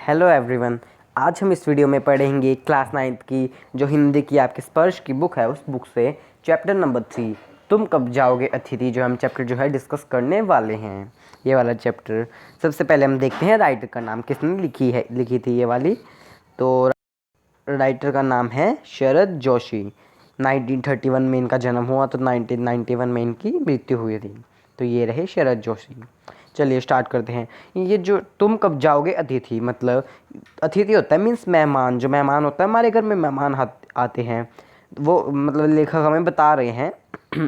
Hello everyone. आज हम इस वीडियो में पढ़ेंगे क्लास 9th की जो हिंदी की आपके स्पर्श की बुक है, उस बुक से चैप्टर नंबर 3 तुम कब जाओगे अतिथि, जो हम चैप्टर जो है डिस्कस करने वाले हैं। ये वाला चैप्टर सबसे पहले हम देखते हैं राइटर का नाम किसने लिखी थी ये वाली। तो राइटर का नाम है शरद जोशी। 1931 में इनका जन्म हुआ तो 1991 में इनकी मृत्यु हुई थी। तो ये रहे शरद जोशी। चलिए स्टार्ट करते हैं। ये जो तुम कब जाओगे अतिथि, मतलब अतिथि होता है मीन्स मेहमान। जो मेहमान होता है, हमारे घर में मेहमान आते हैं, वो मतलब लेखक हमें बता रहे हैं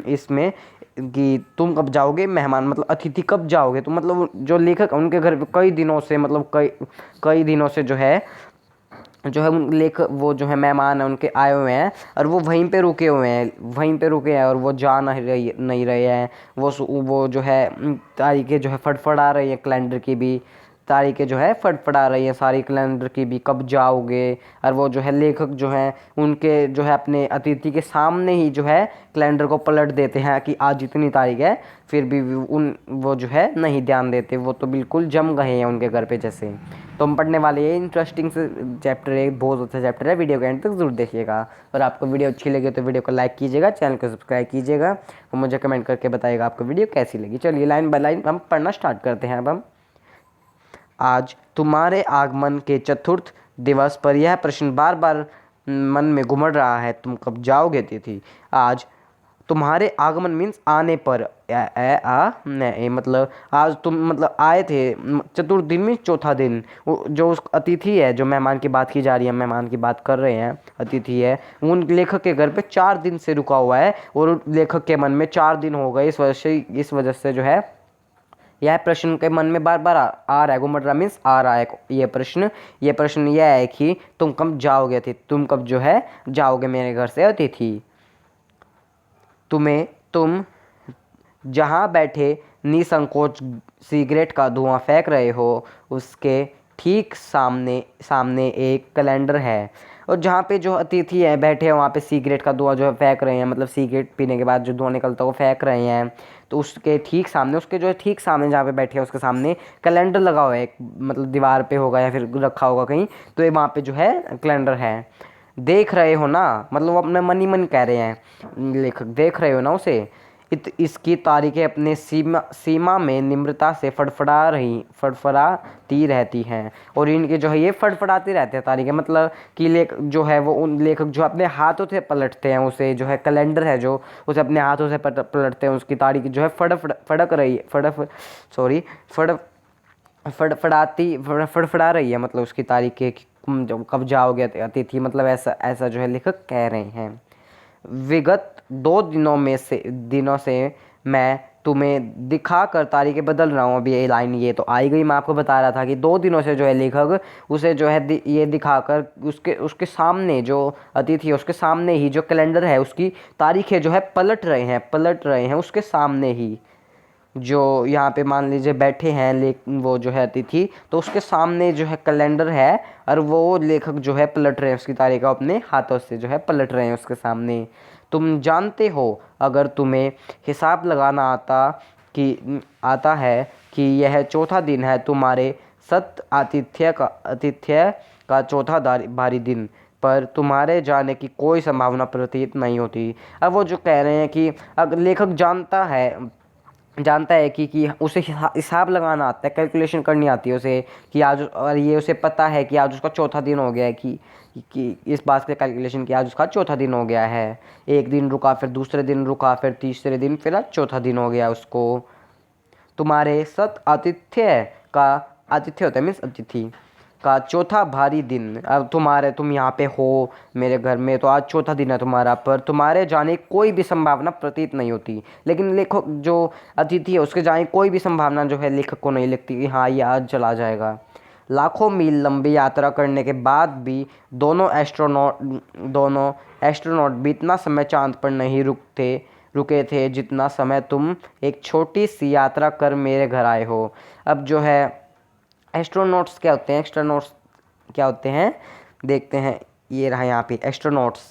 इसमें कि तुम कब जाओगे मेहमान, मतलब अतिथि कब जाओगे। तो मतलब जो लेखक उनके घर पे कई दिनों से, मतलब कई दिनों से जो है उन वो जो है मेहमान है उनके आए हुए हैं और वो वहीं पे रुके हुए हैं और वो जा नहीं रहे हैं। वो जो है तारीखें जो है फड़फड़ा रही है, कैलेंडर की भी तारीखें जो है फड़फड़ा रही है सारी कैलेंडर की भी, कब जाओगे। और वो जो है लेखक जो है उनके जो है अपने अतिथि के सामने ही जो है कैलेंडर को पलट देते हैं कि आज इतनी तारीख है, फिर भी वो जो है नहीं ध्यान देते। वो तो बिल्कुल जम गए हैं उनके घर पे जैसे। तो हम पढ़ने वाले ये इंटरेस्टिंग से चैप्टर है, बहुत अच्छा चैप्टर है। वीडियो के एंड तक जरूर देखिएगा। और आपको वीडियो अच्छी लगे तो वीडियो को लाइक कीजिएगा, चैनल को सब्सक्राइब कीजिएगा और मुझे कमेंट करके बताइएगा आपको वीडियो कैसी लगी। चलिए लाइन बाय लाइन हम पढ़ना स्टार्ट करते हैं। अब हम आज तुम्हारे आगमन के चतुर्थ दिवस पर यह प्रश्न बार बार मन में घुमड़ रहा है, तुम कब जाओगे तिथि। आज तुम्हारे आगमन मीन्स आने पर, मतलब आज तुम मतलब आए थे। चतुर्थ दिन मीन्स चौथा दिन। जो उस अतिथि है, जो मेहमान की बात की जा रही है, मेहमान की बात कर रहे हैं, अतिथि है, उन लेखक के घर पे 4 दिन से रुका हुआ है और लेखक के मन में 4 दिन हो गए। इस वजह से जो है यह प्रश्न के मन में बार बार आ रहा है, घुमड़ रहा मीन्स आ रहा है ये प्रश्न यह है कि तुम कब जाओगे अतिथि, तुम कब जो है जाओगे मेरे घर से अतिथि। तुम जहाँ बैठे निसंकोच सिगरेट का धुआं फेंक रहे हो, उसके ठीक सामने सामने एक कैलेंडर है। और जहाँ पे जो अतिथि है बैठे हैं वहाँ पे सिगरेट का धुआं जो है फेंक रहे हैं, मतलब सिगरेट पीने के बाद जो धुआं निकलता है वो फेंक रहे हैं। तो उसके ठीक सामने, उसके जो है ठीक सामने जहाँ पे बैठे हैं उसके सामने कैलेंडर लगा हुआ है, मतलब दीवार पे होगा या फिर रखा होगा कहीं। तो ये वहाँ पे जो है कैलेंडर है। देख रहे हो ना, मतलब वो अपने मन ही मन कह रहे हैं लेखक, देख रहे हो ना उसे। इसकी तारीखें अपने सीमा में निम्रता से फड़फड़ाती रहती हैं। और इनके जो है ये फड़फड़ाती रहते हैं तारीखें, मतलब कि जो है वो उन लेखक जो अपने हाथों से पलटते हैं उसे, जो है कैलेंडर है जो उसे अपने हाथों से पलटते हैं, उसकी तारीख जो है फड़क रही सॉरी फड़फड़ा रही है, मतलब उसकी तारीखें जब कब जाओगे अतिथि, मतलब ऐसा ऐसा जो है लेखक कह रहे हैं। विगत 2 दिनों से मैं तुम्हें दिखा कर तारीखें बदल रहा हूँ। अभी ये लाइन ये तो आई गई, मैं आपको बता रहा था कि 2 दिनों से जो है लेखक उसे जो है ये दिखाकर उसके सामने जो अतिथि है उसके सामने ही जो कैलेंडर है उसकी तारीखें जो है पलट रहे हैं उसके सामने ही। जो यहाँ पे मान लीजिए बैठे हैं वो जो है अतिथि, तो उसके सामने जो है कैलेंडर है और वो लेखक जो है पलट रहे हैं उसकी तारीख अपने हाथों से जो है पलट रहे हैं उसके सामने। तुम जानते हो, अगर तुम्हें हिसाब लगाना आता है कि यह चौथा दिन है तुम्हारे आतिथ्य का चौथा भारी दिन, पर तुम्हारे जाने की कोई संभावना प्रतीत नहीं होती। अब वो जो कह रहे हैं कि अगर लेखक जानता है कि उसे हिसाब लगाना आता है, कैलकुलेशन करनी आती है उसे कि आज, और ये उसे पता है कि आज उसका चौथा दिन हो गया है, कि इस बात के कैलकुलेशन कि आज उसका चौथा दिन हो गया है। एक दिन रुका, फिर दूसरे दिन रुका, फिर तीसरे दिन, फिर आज चौथा दिन हो गया उसको। तुम्हारे का आतिथ्य होता है मीन्स अतिथि का चौथा भारी दिन। अब तुम यहाँ पे हो मेरे घर में, तो आज चौथा दिन है तुम्हारा, पर तुम्हारे जाने की कोई भी संभावना प्रतीत नहीं होती। लेकिन लेखक जो अतिथि है उसके जाने की कोई भी संभावना जो है लेखक को नहीं लगती कि हाँ ये आज चला जाएगा। लाखों मील लंबी यात्रा करने के बाद भी दोनों एस्ट्रोनॉट भी इतना समय चांद पर नहीं रुके थे जितना समय तुम एक छोटी सी यात्रा कर मेरे घर आए हो। अब जो है एस्ट्रोनॉट्स क्या होते हैं, देखते हैं। ये रहा यहाँ पे एस्ट्रोनॉट्स,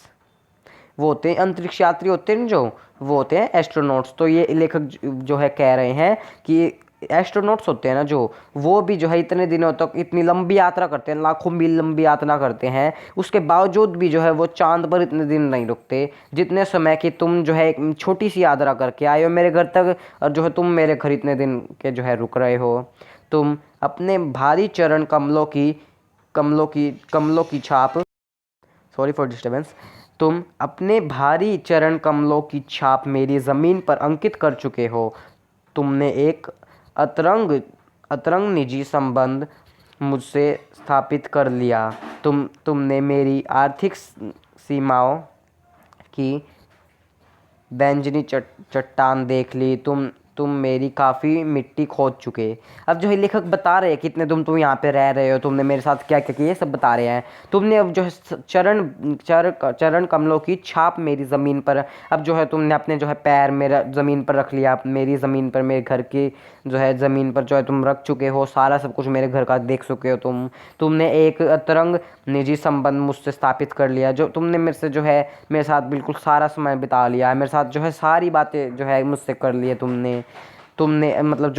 वो होते हैं अंतरिक्ष यात्री होते हैं जो, वो होते हैं एस्ट्रोनॉट्स। तो ये लेखक जो है कह रहे हैं कि एस्ट्रोनॉट्स होते हैं ना जो, वो भी जो है इतने दिनों तक इतनी लंबी यात्रा करते हैं, लाखों मील लंबी यात्रा करते हैं, उसके बावजूद भी जो है वो चांद पर इतने दिन नहीं रुकते जितने समय कि तुम जो है एक छोटी सी यात्रा करके आए हो मेरे घर तक, और जो है तुम मेरे घर इतने दिन के जो है रुक रहे हो। तुम अपने भारी चरण कमलों की छाप, सॉरी फॉर डिस्टर्बेंस, तुम अपने भारी चरण कमलों की छाप मेरी ज़मीन पर अंकित कर चुके हो। तुमने एक अतरंग अतरंग निजी संबंध मुझसे स्थापित कर लिया। तुमने मेरी आर्थिक सीमाओं की बैंजनी चट्टान देख ली। तुम मेरी काफ़ी मिट्टी खोद चुके। अब जो है लेखक बता रहे हैं कितने तुम यहाँ पे रह रहे हो, तुमने मेरे साथ क्या क्या किया, ये सब बता रहे हैं। तुमने अब जो है चरण कमलों की छाप मेरी ज़मीन पर, अब जो है तुमने अपने जो है पैर मेरा ज़मीन पर रख लिया, मेरी ज़मीन पर, मेरे घर की जो है ज़मीन पर जो है तुम रख चुके हो, सारा सब कुछ मेरे घर का देख चुके हो। तुमने एक तरंग निजी संबंध मुझसे स्थापित कर लिया, जो तुमने मेरे से जो है मेरे साथ बिल्कुल सारा समय बिता लिया है, मेरे साथ जो है सारी बातें जो है मुझसे कर ली है तुमने मतलब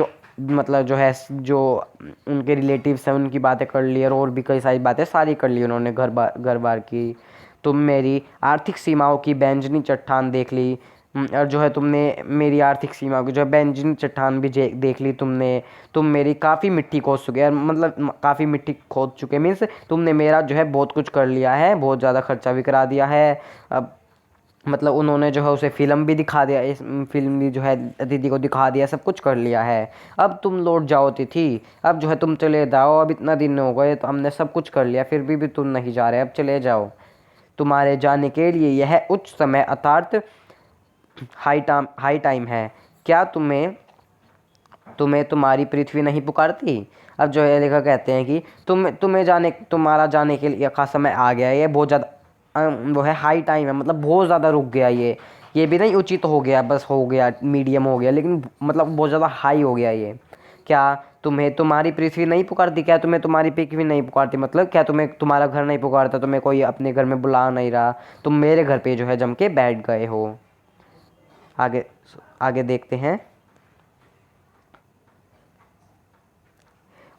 जो है जो उनके रिलेटिव्स हैं उनकी बातें कर ली, और भी कई सारी बातें सारी कर ली उन्होंने घर बार की। तुम मेरी आर्थिक सीमाओं की बैंजनी चट्टान देख ली, और जो है तुमने मेरी आर्थिक सीमाओं की जो है बैंजनी चट्टान भी देख ली। तुम मेरी काफ़ी मिट्टी खोद चुके, मतलब काफ़ी मिट्टी खोद चुके मीन्स तुमने मेरा जो है बहुत कुछ कर लिया है, बहुत ज़्यादा खर्चा भी करा दिया है। अब मतलब उन्होंने जो है उसे फ़िल्म भी दिखा दिया, इस फिल्म भी जो है अतिथि को दिखा दिया, सब कुछ कर लिया है। अब तुम लौट जाओ अतिथि, अब जो है तुम चले जाओ, अब इतना दिन हो गए तो हमने सब कुछ कर लिया, फिर भी तुम नहीं जा रहे, अब चले जाओ। तुम्हारे जाने के लिए यह उच्च समय अर्थात हाई टाइम है। क्या तुम्हें तुम्हारी पृथ्वी नहीं पुकारती। अब जो है लेखक कहते हैं कि तुम्हारा जाने के लिए का समय आ गया है, ये बहुत ज़्यादा वो है हाई टाइम है, मतलब बहुत ज़्यादा रुक गया ये भी नहीं उचित हो गया, बस हो गया, मीडियम हो गया, लेकिन मतलब बहुत ज़्यादा हाई हो गया ये। क्या तुम्हें तुम्हारी पृथ्वी नहीं पुकारती, क्या तुम्हें तुम्हारी पृथ्वी नहीं पुकारती, मतलब क्या तुम्हें तुम्हारा घर नहीं पुकारता, तुम्हें कोई अपने घर में बुला नहीं रहा, तुम मेरे घर पे जो है जम के बैठ गए हो। आगे आगे देखते हैं।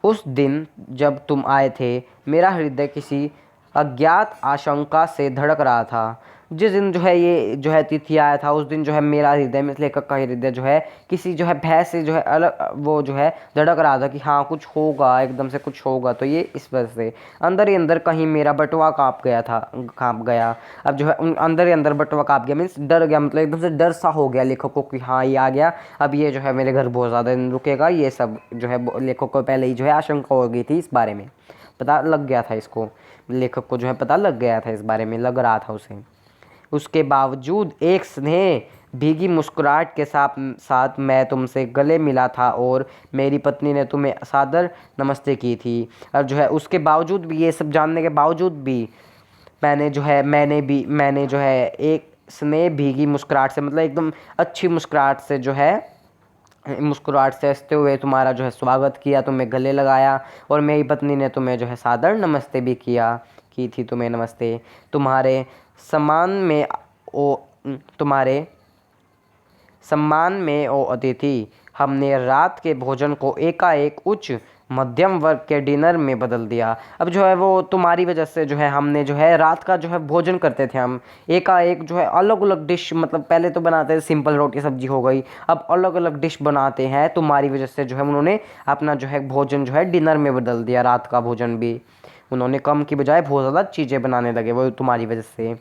उस दिन जब तुम आए थे मेरा हृदय किसी अज्ञात आशंका से धड़क रहा था। जिस दिन जो है ये जो है तिथि आया था, उस दिन जो है मेरा हृदय में लेखक का हृदय जो है किसी जो है भय से जो है अलग वो जो है धड़क रहा था कि हाँ कुछ होगा, एकदम से कुछ होगा। तो ये इस वजह से अंदर ही अंदर कहीं मेरा बटुआ काँप गया। अब जो है अंदर ही अंदर बटुआ काँप गया मीन्स डर गया, मतलब एकदम से डर सा हो गया लेखक को कि हाँ ये आ गया, अब ये जो है मेरे घर बहुत ज़्यादा दिन रुकेगा। ये सब जो है लेखक को पहले ही जो है आशंका हो गई थी, इस बारे में पता लग गया था इसको, लेखक को जो है पता लग गया था, इस बारे में लग रहा था उसे। उसके बावजूद एक स्नेह भीगी मुस्कुराहट के साथ मैं तुमसे गले मिला था और मेरी पत्नी ने तुम्हें सादर नमस्ते की थी। अब जो है उसके बावजूद भी, ये सब जानने के बावजूद भी मैंने जो है एक स्नेह भीगी मुस्कुराहट से, मतलब एकदम अच्छी मुस्कुराहट से जो है मुस्कुराहट से हंसते हुए तुम्हारा जो है स्वागत किया, तुम्हें गले लगाया, और मेरी पत्नी ने तुम्हें जो है सादर नमस्ते भी की थी तुम्हें नमस्ते। तुम्हारे सम्मान में ओ अतिथि, हमने रात के भोजन को एकाएक उच्च मध्यम वर्ग के डिनर में बदल दिया। अब जो है वो तुम्हारी वजह से जो है हमने जो है रात का जो है भोजन करते थे हम एकाएक जो है अलग अलग डिश, मतलब पहले तो बनाते थे सिंपल रोटी सब्जी हो गई, अब अलग अलग डिश बनाते हैं। तुम्हारी वजह से जो है उन्होंने अपना जो है भोजन जो है डिनर में बदल दिया, रात का भोजन भी उन्होंने कम की बजाय बहुत ज़्यादा चीज़ें बनाने लगे, वो तुम्हारी वजह से।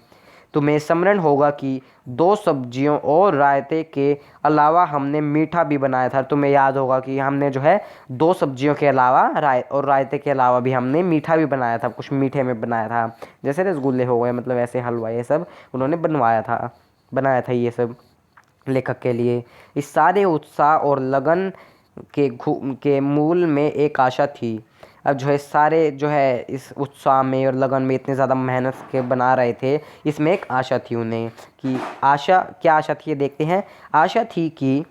तुम्हें स्मरण होगा कि 2 सब्जियों और रायते के अलावा हमने मीठा भी बनाया था। तुम्हें याद होगा कि हमने जो है 2 सब्जियों के अलावा रायते के अलावा भी हमने मीठा भी बनाया था, कुछ मीठे में बनाया था, जैसे रसगुल्ले हो गए, मतलब ऐसे हलवा, ये सब उन्होंने बनाया था ये सब लेखक के लिए। इस सारे उत्साह और लगन के मूल में एक आशा थी। अब जो है सारे जो है इस उत्साह में और लगन में इतने ज़्यादा मेहनत के बना रहे थे, इसमें एक आशा थी उन्हें कि क्या आशा थी ये देखते हैं। आशा थी कि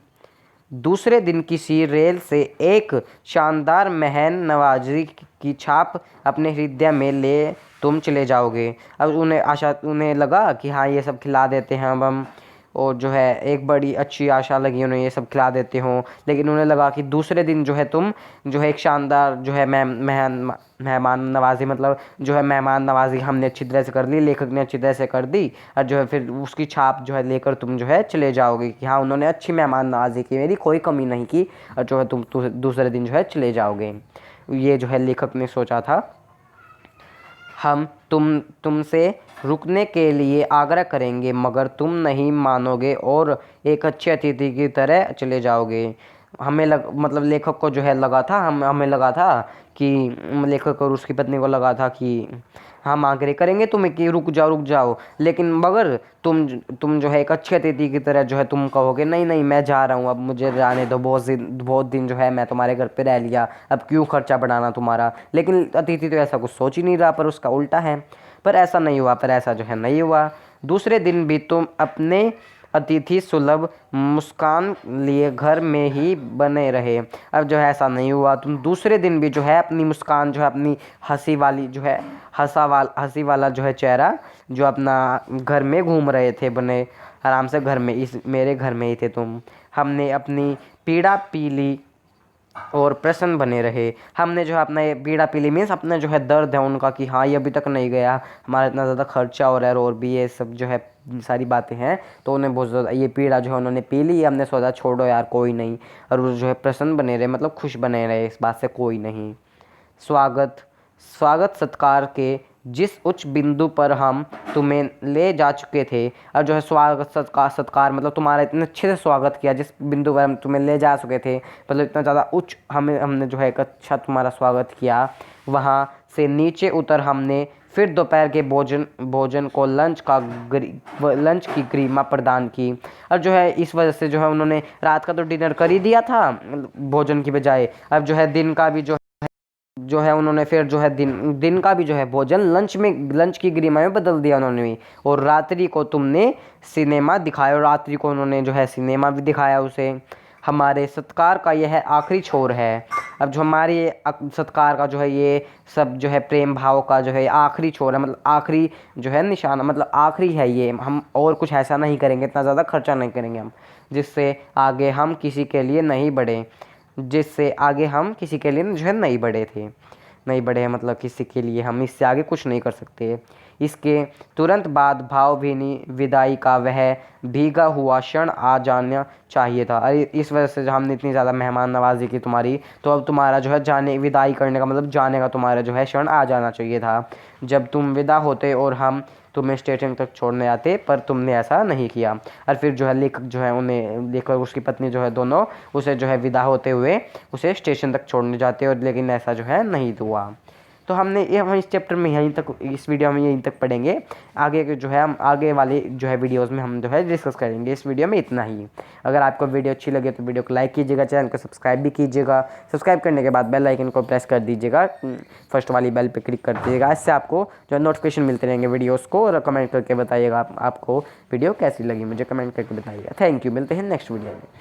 दूसरे दिन किसी रेल से एक शानदार मेहमान नवाजी की छाप अपने हृदय में ले तुम चले जाओगे। अब उन्हें लगा कि हाँ ये सब खिला देते हैं अब हम, और जो है एक बड़ी अच्छी आशा लगी उन्हें ये सब खिला देते हो, लेकिन उन्हें लगा कि दूसरे दिन जो है तुम जो है एक शानदार जो है मेहमान नवाजी, मतलब जो है मेहमान नवाजी हमने अच्छी तरह से कर ली, लेखक ने अच्छी तरह से कर दी, और जो है फिर उसकी छाप जो है लेकर तुम जो है चले जाओगे कि हाँ उन्होंने अच्छी मेहमान नवाजी की, मेरी कोई कमी नहीं की, और जो है तुम दूसरे दिन जो है चले जाओगे। ये जो है लेखक ने सोचा था। हम तुमसे रुकने के लिए आग्रह करेंगे मगर तुम नहीं मानोगे और एक अच्छे अतिथि की तरह चले जाओगे। मतलब लेखक को जो है लगा था, हमें लगा था कि लेखक और उसकी पत्नी को लगा था कि हम आग्रह करेंगे तुम्हें कि रुक जाओ, लेकिन मगर तुम जो है एक अच्छे अतिथि की तरह जो है तुम कहोगे नहीं नहीं मैं जा रहा हूँ, अब मुझे रहने दो, बहुत दिन जो है मैं तुम्हारे घर पे रह लिया, अब क्यों खर्चा बढ़ाना तुम्हारा। लेकिन अतिथि तो ऐसा कुछ सोच ही नहीं रहा, पर उसका उल्टा है। पर ऐसा जो है नहीं हुआ। दूसरे दिन भी तुम अपने अतिथि सुलभ मुस्कान लिए घर में ही बने रहे। अब जो है ऐसा नहीं हुआ, तुम दूसरे दिन भी जो है अपनी मुस्कान जो है अपनी हंसी वाली जो है हंसी वाला जो है चेहरा जो अपना घर में घूम रहे थे, बने आराम से घर में, इस मेरे घर में ही थे तुम। हमने अपनी पीड़ा पी ली और प्रसन्न बने रहे। हमने जो है अपना ये पीड़ा पी ली मीन्स अपना जो है दर्द है उनका कि हाँ ये अभी तक नहीं गया, हमारा इतना ज़्यादा खर्चा हो रहा है और भी ये सब जो है सारी बातें हैं, तो उन्हें बहुत ज़्यादा ये पीड़ा जो है उन्होंने पी ली। हमने सोचा छोड़ो यार कोई नहीं, और वो जो है प्रसन्न बने रहे, मतलब खुश बने रहे, इस बात से कोई नहीं। स्वागत सत्कार के जिस उच्च बिंदु पर हम तुम्हें ले जा चुके थे, और जो है स्वागत सत्कार मतलब तुम्हारा इतने अच्छे से स्वागत किया, जिस बिंदु पर हम तुम्हें ले जा चुके थे, मतलब इतना ज़्यादा उच्च हमने जो है एक अच्छा तुम्हारा स्वागत किया। वहाँ से नीचे उतर हमने फिर दोपहर के भोजन को लंच की गरिमा प्रदान की, और जो है इस वजह से जो है उन्होंने रात का तो डिनर कर ही दिया था भोजन की बजाय, अब जो है दिन का भी जो है उन्होंने फिर जो है दिन का भी जो है भोजन लंच की गरिमा में बदल दिया उन्होंने भी। और रात्रि को तुमने सिनेमा दिखाया, और रात्रि को उन्होंने जो है सिनेमा भी दिखाया उसे। हमारे सत्कार का यह आखिरी छोर है। अब जो हमारे सत्कार का जो है ये सब जो है प्रेम भाव का जो है आखिरी छोर है, मतलब आखिरी जो है निशाना, मतलब आखिरी है ये, हम और कुछ ऐसा नहीं करेंगे, इतना ज़्यादा खर्चा नहीं करेंगे हम, जिससे आगे हम किसी के लिए नहीं बढ़े, जो है नहीं बढ़े मतलब किसी के लिए हम इससे आगे कुछ नहीं कर सकते। इसके तुरंत बाद भावभीनी विदाई का वह भीगा हुआ क्षण आ जाना चाहिए था। अरे इस वजह से जो हमने इतनी ज़्यादा मेहमान नवाजी की तुम्हारी, तो अब तुम्हारा जो है विदाई करने का मतलब जाने का तुम्हारा जो है क्षण आ जाना चाहिए था, जब तुम विदा होते और हम तुम्हें स्टेशन तक छोड़ने आते, पर तुमने ऐसा नहीं किया। और फिर जो है लेखक जो है उन्हें लेकर उसकी पत्नी जो है दोनों उसे जो है विदा होते हुए उसे स्टेशन तक छोड़ने जाते, और लेकिन ऐसा जो है नहीं हुआ। तो हम इस चैप्टर में यहीं तक, इस वीडियो में यहीं तक पढ़ेंगे। आगे के जो है हम आगे वाले जो है वीडियोस में हम जो है डिस्कस करेंगे। इस वीडियो में इतना ही। अगर आपको वीडियो अच्छी लगे तो वीडियो को लाइक कीजिएगा, चैनल को सब्सक्राइब भी कीजिएगा। सब्सक्राइब करने के बाद बेल आइकन को प्रेस कर दीजिएगा, फर्स्ट वाली बेल पे क्लिक कर दीजिएगा। इससे आपको जो है नोटिफिकेशन मिलते रहेंगे वीडियोज़ को। और कमेंट करके बताइएगा आपको वीडियो कैसी लगी, मुझे कमेंट करके बताइएगा। थैंक यू, मिलते हैं नेक्स्ट वीडियो में।